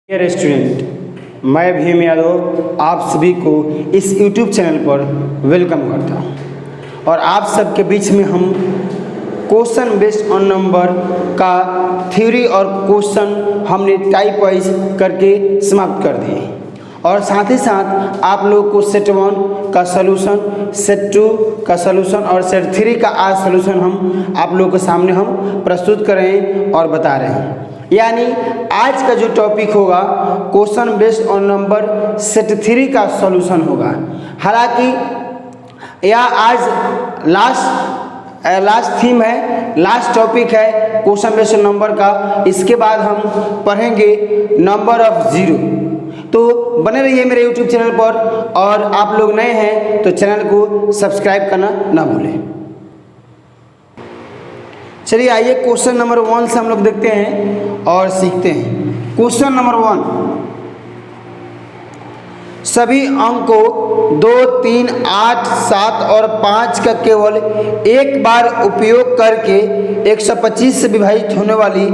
Dear student, मैं भीम यादव आप सभी को इस YouTube चैनल पर वेलकम करता हूं और आप सबके बीच में हम क्वेश्चन बेस्ड ऑन नंबर का थ्योरी और क्वेश्चन हमने टाइप वाइज करके समाप्त कर दिए और साथ ही साथ आप लोगों को सेट 1 का सलूशन, सेट 2 का सलूशन और सेट 3 का आज सलूशन हम आप लोगों के सामने हम प्रस्तुत कर रहे हैं और बता रहे हैं। यानी आज का जो टॉपिक होगा question based on number set 3 का सॉल्यूशन होगा। हालांकि यह आज लास्ट थीम है, लास्ट टॉपिक है क्वेश्चन बेस्ड ऑन नंबर का। इसके बाद हम पढ़ेंगे नंबर ऑफ जीरो। तो बने रहिए मेरे YouTube चैनल पर और आप लोग नए हैं तो चैनल को सब्सक्राइब करना ना भूलें। चलिए आइए क्वेश्चन नंबर 1 से हम लोग देखते हैं और सीखते हैं। क्वेश्चन नंबर 1, सभी अंकों 2, 3, 8, 7 और 5 का केवल एक बार उपयोग करके 125 से विभाजित होने वाली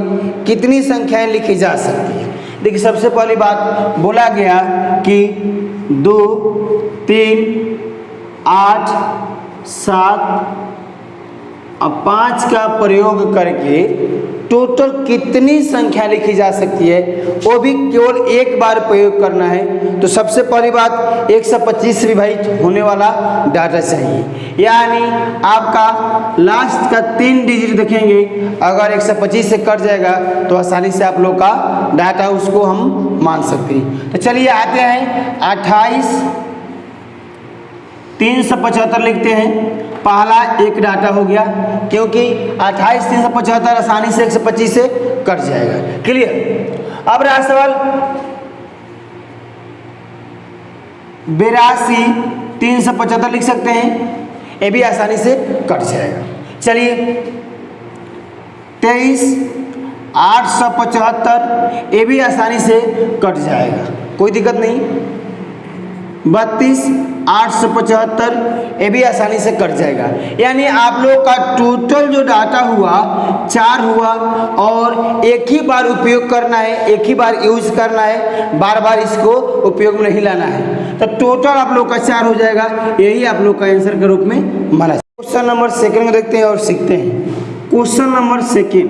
कितनी संख्याएं लिखी जा सकती है। देखिए सबसे पहली बात बोला गया कि 2, 3, 8, 7 और 5 का प्रयोग करके टोटल कितनी संख्या लिखी जा सकती है, वो भी केवल एक बार प्रयोग करना है। तो सबसे पहली बात 125 से विभाजित होने वाला डाटा चाहिए। यानी आपका लास्ट का 3 डिजिट देखेंगे, अगर 125 से कट जाएगा तो आसानी से आप लोग का डाटा उसको हम मान सकते हैं। तो चलिए आते हैं 28 375 लिखते हैं। पहला एक डाटा हो गया क्योंकि 28 375 आसानी से 125 से कट जाएगा। क्लियर। अब रहा सवाल 82 375 लिख सकते हैं, ये भी आसानी से कट जाएगा। चलिए 23 875 ये भी आसानी से कट जाएगा, कोई दिक्कत नहीं। 32 875 ये भी आसानी से कट जाएगा। यानी आप लोग का टोटल जो डाटा हुआ 4 हुआ और एक ही बार उपयोग करना है, एक ही बार यूज करना है, बार बार इसको उपयोग में नहीं लाना है। तो टोटल आप लोग का 4 हो जाएगा, यही आप लोग का आंसर के रूप में माना। क्वेश्चन नंबर 2 में देखते हैं और सीखते हैं। क्वेश्चन नंबर 2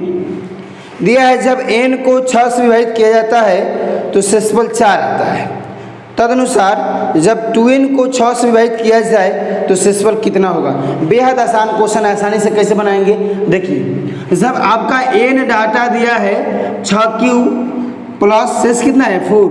दिया है, जब n को 6 से विभाजित किया जाता है तो शेषफल 4 आता है। तदनुसार जब 2n को 6 से विभाजित किया जाए तो शेषफल कितना होगा। बेहद आसान क्वेश्चन, आसानी से कैसे बनाएंगे। देखिए जब आपका n डाटा दिया है 6q प्लस शेष कितना है 4,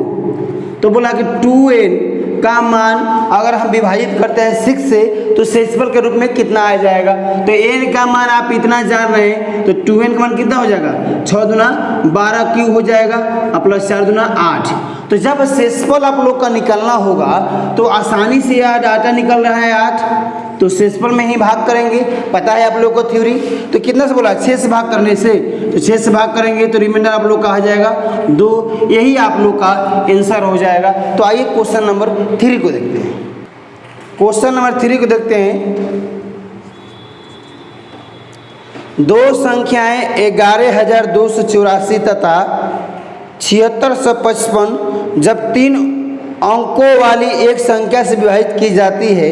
तो बोला कि 2n का मान अगर हम विभाजित करते हैं 6 से तो शेषफल के रूप में कितना आ जाएगा। तो n का मान आप इतना जान रहे हैं तो 2n का मान कितना हो जाएगा 6 दूना 12q हो जाएगा और प्लस 4 दूना 8। तो जब शेषफल आप लोग का निकलना होगा तो आसानी से यह डाटा निकल रहा है 8, तो शेषफल में ही भाग करेंगे। पता है आप लोग को थ्योरी। तो कितना से बोला 6 से भाग करने से, तो 6 से भाग करेंगे तो रिमाइंडर आप लोग का आ जाएगा 2। यही आप लोग का आंसर हो जाएगा। तो आइए क्वेश्चन नंबर 3 को देखते हैं। क्वेश्चन नंबर 3 को देखते हैं। दो संख्याएं 11,284 तथा 7655 जब 3 अंकों वाली एक संख्या से विभाजित की जाती है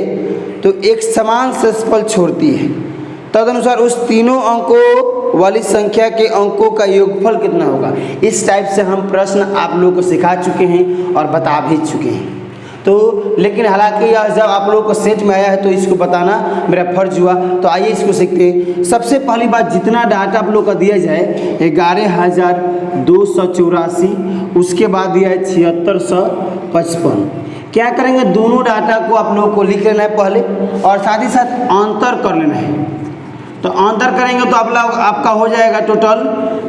तो एक समान शेषफल छोड़ती है। तदनुसार उस तीनों अंकों वाली संख्या के अंकों का योगफल कितना होगा। इस टाइप से हम प्रश्न आप लोगों को सिखा चुके हैं और बता भी चुके हैं। तो लेकिन हालांकि यह जब आप लोगों को सेट में आया है तो इसको बताना मेरा फर्ज हुआ। तो आइए इसको सीखते हैं। सबसे पहली बात, जितना डाटा आप लोग का दिया जाए 11,284, उसके बाद दिया है 7655। क्या करेंगे, दोनों डाटा को आप लोगों को लिख लेना है पहले और साथ ही साथ अंतर कर लेना है। तो अंतर करेंगे तो आप लोग आपका हो जाएगा टोटल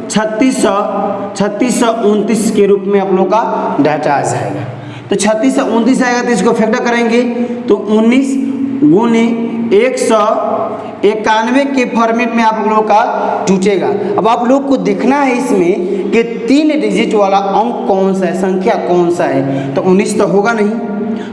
3629 के रूप में आप लोग का डाटा आ जाएगा। तो 3629 आएगा तो इसको फैक्टर करेंगे तो 19 गुने 191 के फॉर्मेट में आप लोगों का टूटेगा। अब आप लोग को देखना है इसमें कि 3 डिजिट वाला अंक कौन सा है, संख्या कौन सा है। तो 19 तो होगा नहीं,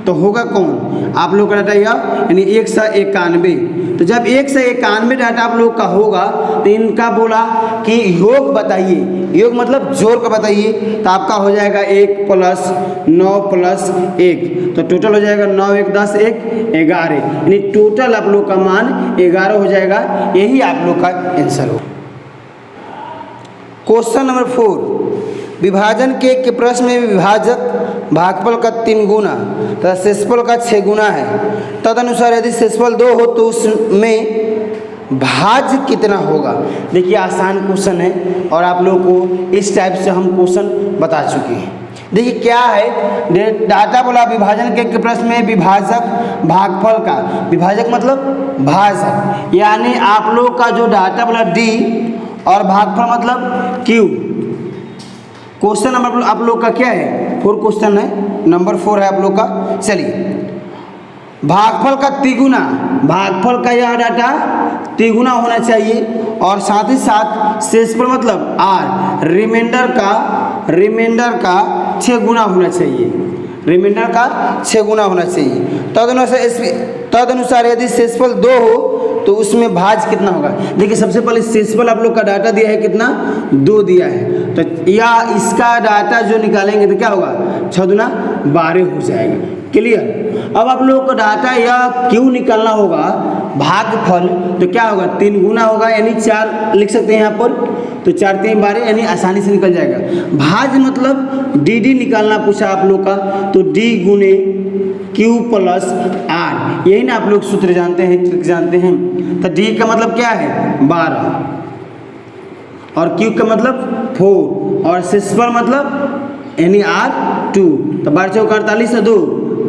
तो होगा कौन आप लोग का डाटा यानी 191। तो जब 191 डाटा आप लोग का होगा तो इनका बोला कि योग बताइए, योग मतलब जोड़ कर बताइए, तो आपका हो जाएगा 1 + 9 + 1, तो टोटल हो जाएगा 9 1 10 1 11, यानी टोटल आप लोग का मान 11 हो जाएगा। यही आप लोग का आंसर हो। क्वेश्चन नंबर 4, विभाजन के प्रश्न में विभाजक भागफल का 3 गुना तथा शेषफल का 6 गुना है, तदनुसार यदि शेषफल 2 हो तो उसमें भाज्य कितना होगा। देखिए आसान क्वेश्चन है और आप लोगों को इस टाइप से हम क्वेश्चन बता चुके हैं। देखिए क्या है, डाटा बोला विभाजन के प्रश्न में विभाजक भागफल का, विभाजक मतलब भाजक, यानी आप लोग का जो डाटा बोला डी और भागफल मतलब क्यू। क्वेश्चन नंबर आप लोग का क्या है, 4 क्वेश्चन है, नंबर 4 है आप लोग का। चलिए भागफल का तिगुना, भागफल का यह डाटा तिगुना होना चाहिए और साथ ही साथ शेषफल मतलब आर, रिमाइंडर का 6 गुना होना चाहिए, रिमाइंडर का 6 गुना होना चाहिए। तदनुसार यदि शेषफल 2 हो तो उसमें भाज्य कितना होगा। देखिए सबसे पहले शेषफल आप लोग का डाटा दिया है कितना, 2 दिया है, तो या इसका डाटा जो निकालेंगे तो क्या होगा, 6 दूना 12 हो जाएगा। क्लियर। अब आप लोगों को डाटा या क्यों निकालना होगा, भागफल, तो क्या होगा 3 गुना होगा, यानी 4 लिख सकते हैं यहाँ पर, तो 4 3 12 यानी आसानी से निकल जाएगा। भाज्य मतलब डी निकालना पूछा आप लोग का, तो डी गुने क्यू प्लस आर, यही ना आप लोग सूत्र जानते हैं, ट्रिक जानते हैं। तो डी का मतलब क्या है 12 और क्यू का मतलब 4 और शेषफल मतलब यानी आर 2, तो 12 चौक 48 और 2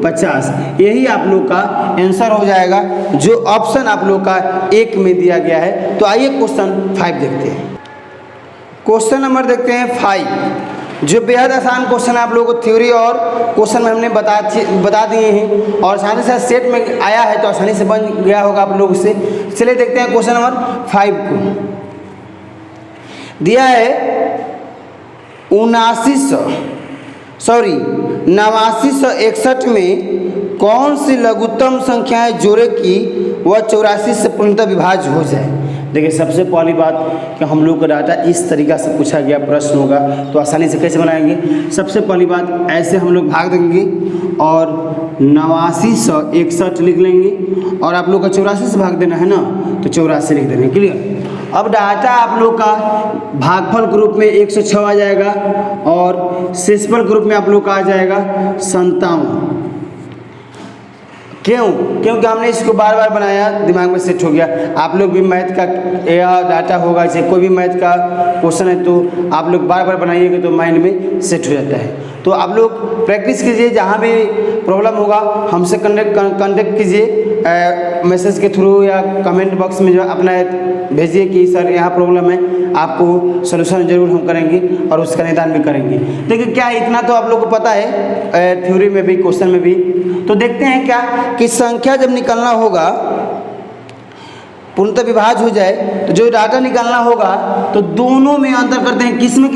50, यही आप लोग का आंसर हो जाएगा जो ऑप्शन आप लोग का 1 में दिया गया है। तो आइए क्वेश्चन 5 देखते हैं। क्वेश्चन नंबर देखते हैं 5, जो बेहद आसान क्वेश्चन है आप लोगों को थ्योरी और क्वेश्चन में हमने बता दिए हैं और साथ ही साथ सेट में आया है तो आसानी से बन गया होगा आप लोगों से। चलिए देखते हैं क्वेश्चन नंबर 5 को। दिया है 8961 में कौन सी लघुत्तम संख्याएं जोड़े कि वह 84 से पूर्णतः विभाज्य हो जाए। देखिए सबसे पहली बात कि हम लोग का डाटा इस तरीक़ा से पूछा गया प्रश्न होगा तो आसानी से कैसे बनाएंगे। सबसे पहली बात ऐसे हम लोग भाग देंगे और 8961 लिख लेंगे और आप लोग का 84 से भाग देना है ना, तो 84 लिख देना। क्लियर। अब डाटा आप लोग का भागफल ग्रुप में 106 आ जाएगा और शेषफल ग्रुप में आप लोग का आ जाएगा 57। क्यों? क्योंकि हमने इसको बार बार बनाया, दिमाग में सेट हो गया। आप लोग भी मैथ का या डाटा होगा, चाहे कोई भी मैथ का क्वेश्चन है तो आप लोग बार बार बनाइएगा तो माइंड में सेट हो जाता है। तो आप लोग प्रैक्टिस कीजिए, जहाँ भी प्रॉब्लम होगा हमसे कॉन्टेक्ट कीजिए मैसेज के थ्रू या कमेंट बॉक्स में जो अपना भेजिए कि सर यहाँ प्रॉब्लम है, आपको सलूशन जरूर हम करेंगे और उसका निदान भी करेंगे। देखिए क्या इतना तो आप लोग को पता है थ्योरी में भी क्वेश्चन में भी। तो देखते हैं क्या कि संख्या जब निकालना होगा पूर्णतः विभाज्य हो जाए तो जो डाटा निकालना होगा तो दोनों में अंतर करते हैं। किसमें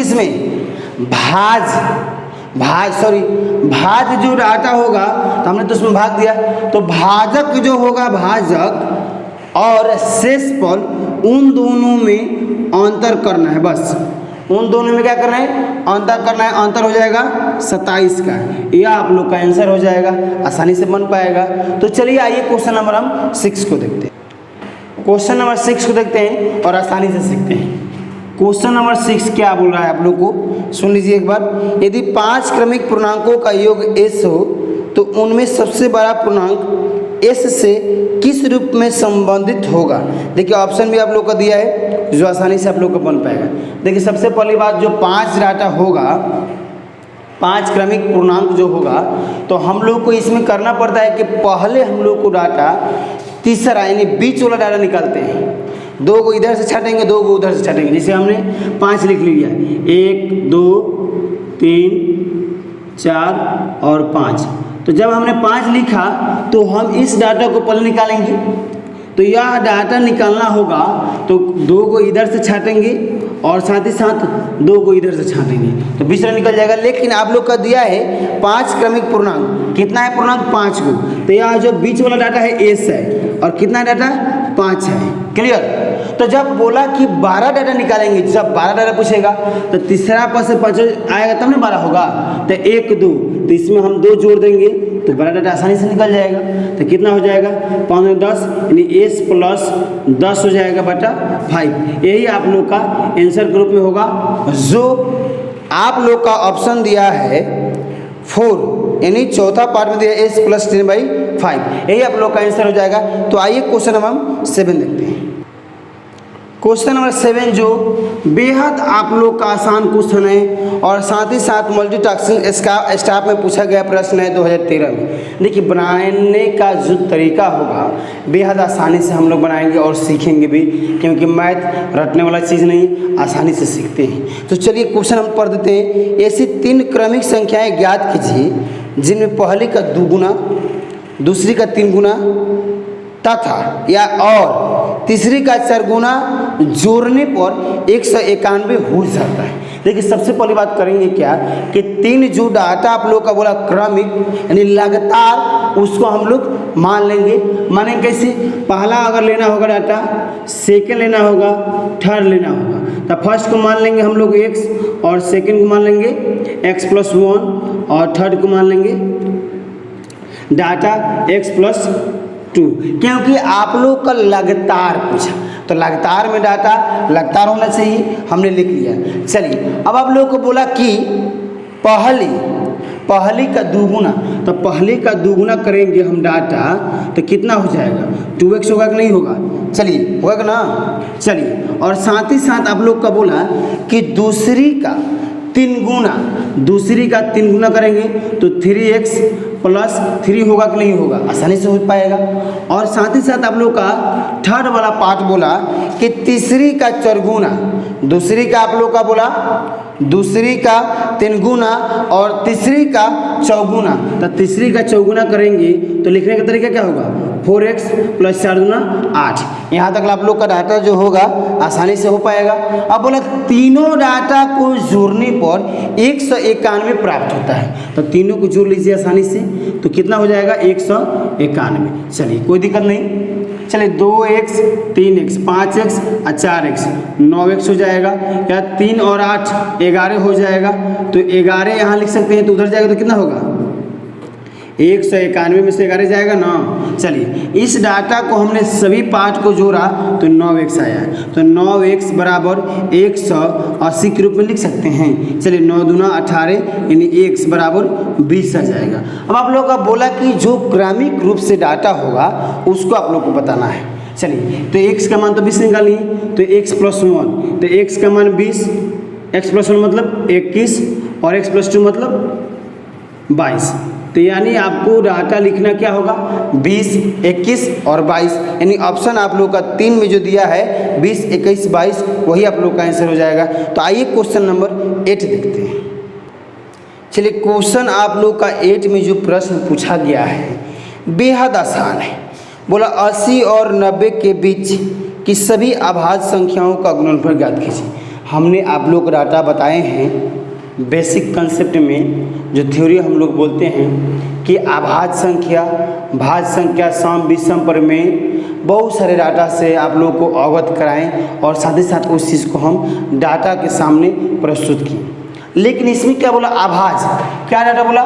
भाज्य जो डाटा होगा तो हमने तो उसमें भाग दिया, तो भाजक जो होगा भाजक और शेषफल उन दोनों में अंतर करना है। बस उन दोनों में क्या करना है, अंतर करना है। अंतर हो जाएगा 27 का, यह आप लोग का आंसर हो जाएगा, आसानी से बन पाएगा। तो चलिए आइए क्वेश्चन नंबर हम 6 को देखते हैं। क्वेश्चन नंबर 6 को देखते हैं और आसानी से सीखते हैं। क्वेश्चन नंबर 6 क्या बोल रहा है आप लोग को सुन लीजिए एक बार। यदि 5 क्रमिक पूर्णांकों का योग s हो तो उनमें सबसे बड़ा पूर्णांक s से किस रूप में संबंधित होगा। देखिए ऑप्शन भी आप लोग को दिया है जो आसानी से आप लोग को बन पाएगा। देखिए सबसे पहली बात, जो 5 डाटा होगा, 5 क्रमिक पूर्णांक जो होगा, तो हम लोग को इसमें करना पड़ता है कि पहले हम लोग को डाटा तीसरा यानी बीच वाला डाटा निकालते हैं। 2 को इधर से छाटेंगे, 2 को उधर से छाटेंगे। जैसे हमने 5 लिख लिया, 1 2 3 4 और 5। तो जब हमने 5 लिखा तो हम इस डाटा को पहले निकालेंगे। तो यह डाटा निकालना होगा तो 2 को इधर से छाटेंगे और साथ ही साथ 2 को इधर से छाटेंगे तो बीच में निकल जाएगा। लेकिन आप लोग का दिया है 5 क्रमिक पूर्णांक, कितना है पूर्णांक 5 को, तो यह जो बीच वाला डाटा है s है और कितना डाटा 5 है। क्लियर। तो जब बोला कि 12 डाटा निकालेंगे, जब 12 डाटा पूछेगा तो तीसरा पद से 5 आएगा तब ना 12 होगा। तो 1 2, तो इसमें हम 2 जोड़ देंगे तो 12 डाटा आसानी से निकल जाएगा। तो कितना हो जाएगा 5 10, यानी s प्लस 10 हो जाएगा बटा 5। यही आप लोग का आंसर के रूप में होगा, जो आप लोग का ऑप्शन दिया है 4, यानी चौथा पार्ट में दिया s प्लस 10/5, यही आप लोग का आंसर हो जाएगा। तो आइए क्वेश्चन नंबर 7 देखते हैं। क्वेश्चन नंबर 7 जो बेहद आप लोग का आसान क्वेश्चन है और साथ ही साथ मल्टीटास्किंग स्टाफ में पूछा गया प्रश्न है 2013 में। देखिए बनाने का जो तरीका होगा बेहद आसानी से हम लोग बनाएंगे और सीखेंगे भी, क्योंकि मैथ रटने वाला चीज़ नहीं, आसानी से सीखते हैं। तो चलिए क्वेश्चन हम पढ़ देते हैं। ऐसी 3 क्रमिक संख्याएँ ज्ञात कीजिए जिनमें पहली का 2 गुना, दूसरी का 3 गुना तथा या और तीसरी का 4 गुना जोड़ने पर 191 हो जाता है। देखिए सबसे पहली बात करेंगे क्या कि 3 जो डाटा आप लोग का बोला क्रमिक यानी लगातार, उसको हम लोग मान लेंगे। माने कैसे, पहला अगर लेना होगा डाटा, सेकंड लेना होगा, थर्ड लेना होगा, तो फर्स्ट को मान लेंगे हम लोग x और सेकंड को मान लेंगे x + 1 और थर्ड को मान लेंगे डाटा x + 2, क्योंकि आप लोग का लगातार पूछा तो लगातार में डाटा लगातार होना चाहिए, हमने लिख लिया। चलिए अब आप लोग को बोला कि पहली का 2 गुना, तो पहली का 2 गुना करेंगे हम डाटा तो कितना हो जाएगा 2x होगा कि नहीं होगा, चलिए होगा ना। चलिए और साथ ही साथ आप लोग का बोला कि दूसरी का 3 गुना, दूसरी का 3 गुना करेंगे तो 3x + 3 होगा कि नहीं होगा, आसानी से हो पाएगा। और साथ ही साथ आप लोग का थर्ड वाला पार्ट बोला कि तीसरी का 4 गुना, दूसरी का आप लोग का बोला दूसरी का 3 गुना और तीसरी का 4 गुना, तो तीसरी का 4 गुना करेंगे तो लिखने का तरीका क्या होगा 4x + 4 गुना 8। यहाँ तक आप लोग का डाटा जो होगा आसानी से हो पाएगा। अब बोला तीनों डाटा को जोड़ने पर 191 प्राप्त होता है, तो तीनों को जोड़ लीजिए आसानी से, तो कितना हो जाएगा 191। चलिए कोई दिक्कत नहीं। चलिए 2x 3x 5x और 4x 9x हो जाएगा, या 3 और 8 11 हो जाएगा, तो 11 यहाँ लिख सकते हैं, तो उधर जाएगा तो कितना होगा 191 में से 11 जाएगा ना। चलिए इस डाटा को हमने सभी पार्ट को जोड़ा तो 9x आया, तो 9x बराबर 180 के रूप में लिख सकते हैं। चलिए 9 दूना 18 यानी x बराबर 20 आ जाएगा। अब आप लोग का बोला कि जो क्रमिक रूप से डाटा होगा उसको आप लोग को बताना है। चलिए तो x का मान तो 20 निकालिए, तो x + 1, तो x का मान 20, x + 1 मतलब 21 और x + 2 मतलब 22, तो यानी आपको डाटा लिखना क्या होगा 20 21 और 22, यानी ऑप्शन आप लोग का 3 में जो दिया है 20 21 22 वही आप लोग का आंसर हो जाएगा। तो आइए क्वेश्चन नंबर 8 देखते हैं। चलिए क्वेश्चन आप लोग का 8 में जो प्रश्न पूछा गया है बेहद आसान है। बोला 80 और 90 के बीच की सभी अभाज्य संख्याओं का गुणनफल ज्ञात कीजिए। हमने आप लोग को डाटा बताए हैं बेसिक कंसेप्ट में, जो थ्योरी हम लोग बोलते हैं कि अभाज्य संख्या, भाज्य संख्या, सम विषम पर में बहुत सारे डाटा से आप लोग को अवगत कराएं और साथ ही साथ उस चीज़ को हम डाटा के सामने प्रस्तुत किए। लेकिन इसमें क्या बोला अभाज्य, क्या डाटा बोला,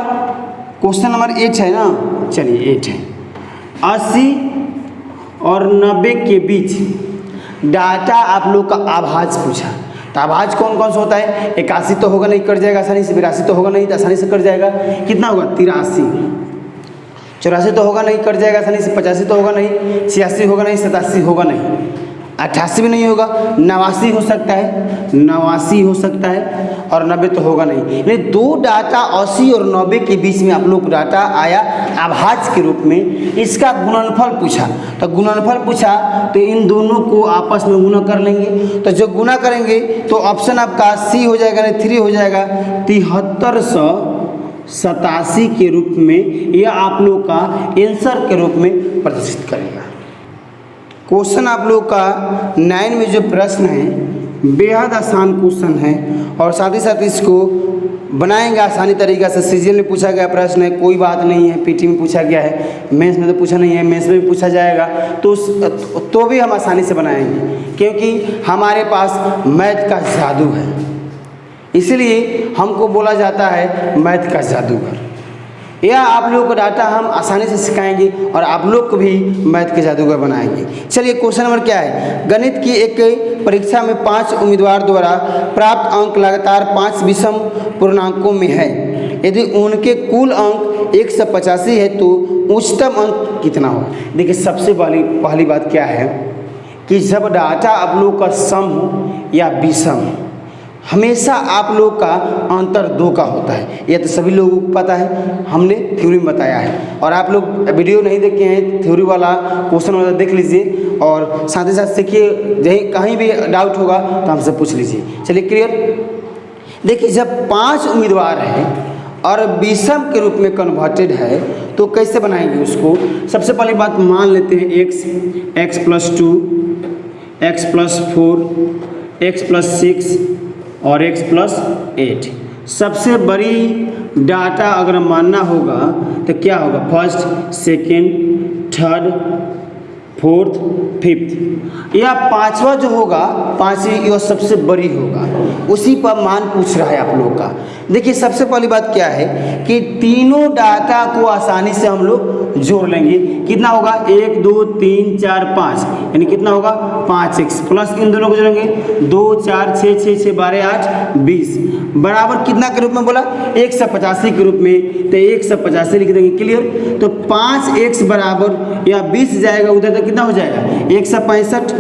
क्वेश्चन नंबर 8 है ना। चलिए 8 है, 80 और 90 के बीच डाटा आप लोग का अभाज्य पूछा, तो अभाज्य कौन कौन सा होता है, 81 तो होगा नहीं, कट जाएगा आसानी से, 82 तो होगा नहीं, तो आसानी से कट जाएगा, कितना होगा 83, 84 तो होगा नहीं, कट जाएगा आसानी से, 85 तो होगा नहीं, 86 होगा नहीं, 87 होगा नहीं, 88 भी नहीं होगा, 89 हो सकता है, 89 हो सकता है, और 90 तो होगा नहीं। यानी 2 डाटा 80 और 90 के बीच में आप लोग डाटा आया अभाज्य के रूप में, इसका गुणनफल पूछा, तो गुणनफल पूछा तो इन दोनों को आपस में गुना कर लेंगे, तो जो गुना करेंगे तो ऑप्शन आपका C हो जाएगा, नहीं 3 हो जाएगा, 7387 के रूप में यह आप लोग का आंसर के रूप में प्रदर्शित करेगा। क्वेश्चन आप लोग का 9 में जो प्रश्न है बेहद आसान क्वेश्चन है और साथ ही साथ इसको बनाएंगे आसानी तरीक़ा से। सीजन में पूछा गया प्रश्न है, कोई बात नहीं है, पीटी में पूछा गया है, मेंस में तो पूछा नहीं है, मेंस में भी पूछा जाएगा तो भी हम आसानी से बनाएंगे, क्योंकि हमारे पास मैथ का जादू है। इसलिए हमको बोला जाता है मैथ का जादूगर। यह आप लोगों को डाटा हम आसानी से सिखाएंगे और आप लोग को भी मैथ के जादूगर बनाएंगे। चलिए क्वेश्चन नंबर क्या है। गणित की एक परीक्षा में 5 उम्मीदवार द्वारा प्राप्त अंक लगातार 5 विषम पूर्णांकों में है। यदि उनके कुल अंक 185 है तो उच्चतम अंक कितना हो। देखिए सबसे पहली बात क्या है कि जब डाटा आप लोग का सम हो या विषम, हमेशा आप लोग का अंतर 2 का होता है। यह तो सभी लोगों को पता है, हमने थ्योरी में बताया है। और आप लोग वीडियो नहीं देखे हैं थ्योरी वाला क्वेश्चन वाला देख लीजिए और साथ ही साथ सीखिए। कहीं भी डाउट होगा तो हमसे पूछ लीजिए। चलिए क्लियर। देखिए जब 5 उम्मीदवार हैं और विषम के रूप में कन्वर्टेड है तो कैसे बनाएंगे उसको। सबसे पहली बात मान लेते हैं x + 2, x + 4, x + 6 और x + 8। सबसे बड़ी डाटा अगर मानना होगा तो क्या होगा, first, second, third, fourth, fifth. या 5वां जो होगा, 5वीं यह सबसे बड़ी होगा, उसी पर मान पूछ रहा है आप लोग का। देखिए सबसे पहली बात क्या है कि तीनों डाटा को आसानी से हम लोग जोड़ लेंगे। कितना होगा, 1 2 3 4 5, यानी कितना होगा 5x प्लस इन दोनों को जोड़ेंगे 2 4 6 6 6 12 8 20 बराबर कितना के रूप में बोला, 185 के रूप में। तो 185 लिख देंगे। क्लियर। तो 5x बराबर या 20 जाएगा उधर, तो कितना हो जाएगा 165।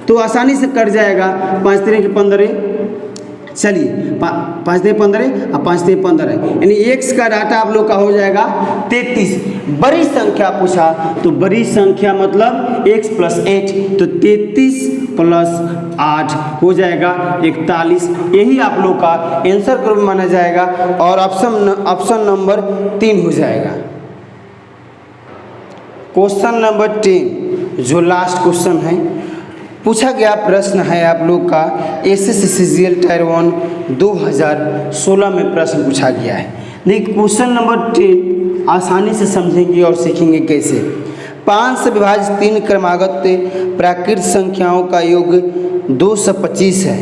तो आसानी से कट जाएगा। 5 3 15, चलिए 5 3 15 और 5 3 15, यानी x का डाटा आप लोग का हो जाएगा 33। बड़ी संख्या पूछा तो बड़ी संख्या मतलब x + 8, तो 33 + 8 हो जाएगा 41। यही आप लोग का आंसर के रूप में माना जाएगा और ऑप्शन नंबर 3 हो जाएगा। क्वेश्चन नंबर 10 जो लास्ट क्वेश्चन है, पूछा गया प्रश्न है आप लोग का एसएससी सीजीएल टायर 1 2016 में प्रश्न पूछा गया है। देखिए क्वेश्चन नंबर 10 आसानी से समझेंगे और सीखेंगे कैसे। 5 से विभाजित 3 क्रमागत प्राकृत संख्याओं का योग 225 है,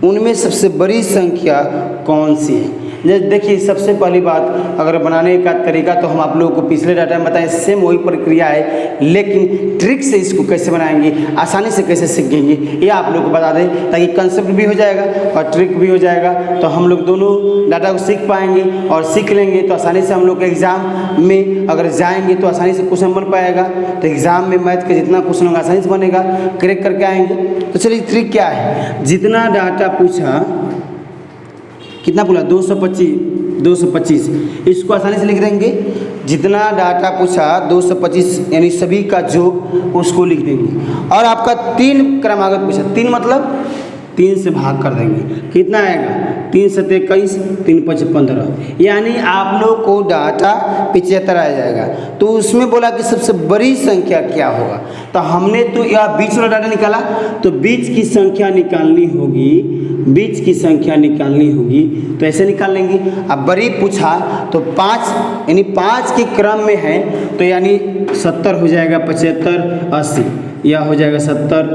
उनमें सबसे बड़ी संख्या कौन सी है। देखिए सबसे पहली बात अगर बनाने का तरीका तो हम आप लोगों को पिछले डाटा में बताएं, सेम वही प्रक्रिया है, लेकिन ट्रिक से इसको कैसे बनाएंगे, आसानी से कैसे सीखेंगे, ये आप लोग को बता दें ताकि कंसेप्ट भी हो जाएगा और ट्रिक भी हो जाएगा। तो हम लोग दोनों डाटा को सीख पाएंगे और सीख लेंगे तो आसानी से हम लोग के एग्ज़ाम में अगर जाएंगे तो आसानी से क्वेश्चन बन पाएगा। तो एग्ज़ाम में मैथ का जितना क्वेश्चन होगा आसानी से बनेगा, करेक्ट करके आएंगे। तो चलिए ट्रिक क्या है, जितना डाटा पूछा, कितना बोला 225, इसको आसानी से लिख देंगे। जितना डाटा पूछा 225 यानी सभी का योग उसको लिख देंगे। और आपका 3 क्रमागत पूछा, 3 मतलब 3 से भाग कर देंगे, कितना आएगा 3 7 21, 3 5 15, यानी आप लोग को डाटा 75 आ जाएगा। तो उसमें बोला कि सबसे बड़ी संख्या क्या होगा, तो हमने तो यह बीच वाला डाटा निकाला, तो बीच की संख्या निकालनी होगी, बीच की संख्या निकालनी होगी तो ऐसे निकाल लेंगे। अब बड़ी पूछा तो 5 यानी 5 के क्रम में है तो यानी 70 हो जाएगा, 75 80, या हो जाएगा 70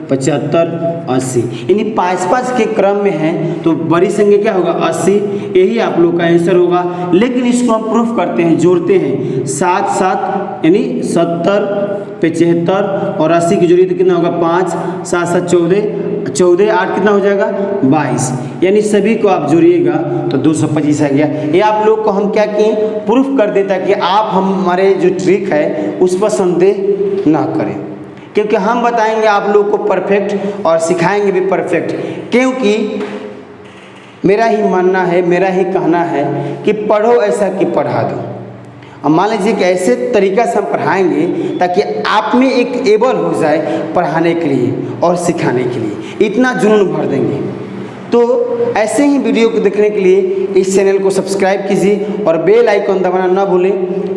75 80, यानी 5 के क्रम में है तो बड़ी संख्या क्या होगा 80। यही आप लोग का आंसर होगा। लेकिन इसको हम प्रूफ करते हैं, जोड़ते हैं 7 7 यानी 70 75 और 80 की जोड़ी तो कितना होगा 5 7 7 14 8 कितना हो जाएगा 22, यानी सभी को आप जोड़िएगा तो 225 आ गया। ये आप लोग को हम क्या किए, प्रूफ कर देता कि आप हमारे जो ट्रिक है उस पर संदेह ना करें, क्योंकि हम बताएंगे आप लोग को परफेक्ट और सिखाएंगे भी परफेक्ट। क्योंकि मेरा ही मानना है, मेरा ही कहना है कि पढ़ो ऐसा कि पढ़ा दो। अब मान लीजिए कि ऐसे तरीक़ा से हम पढ़ाएंगे ताकि आप में एक एबल हो जाए पढ़ाने के लिए और सिखाने के लिए, इतना जुनून भर देंगे। तो ऐसे ही वीडियो को देखने के लिए इस चैनल को सब्सक्राइब कीजिए और बेल आइकन दबाना ना भूलें,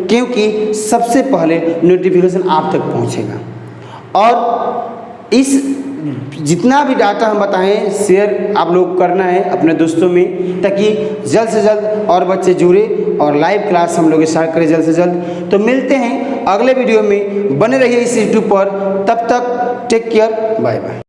क्योंकि सबसे पहले नोटिफिकेशन आप तक पहुंचेगा। और इस जितना भी डाटा हम बताएं शेयर आप लोग करना है अपने दोस्तों में, ताकि जल्द से जल्द और बच्चे जुड़े और लाइव क्लास हम लोग स्टार्ट करें जल्द से जल्द। तो मिलते हैं अगले वीडियो में, बने रहिए इस यूट्यूब पर। तब तक टेक केयर, बाय बाय।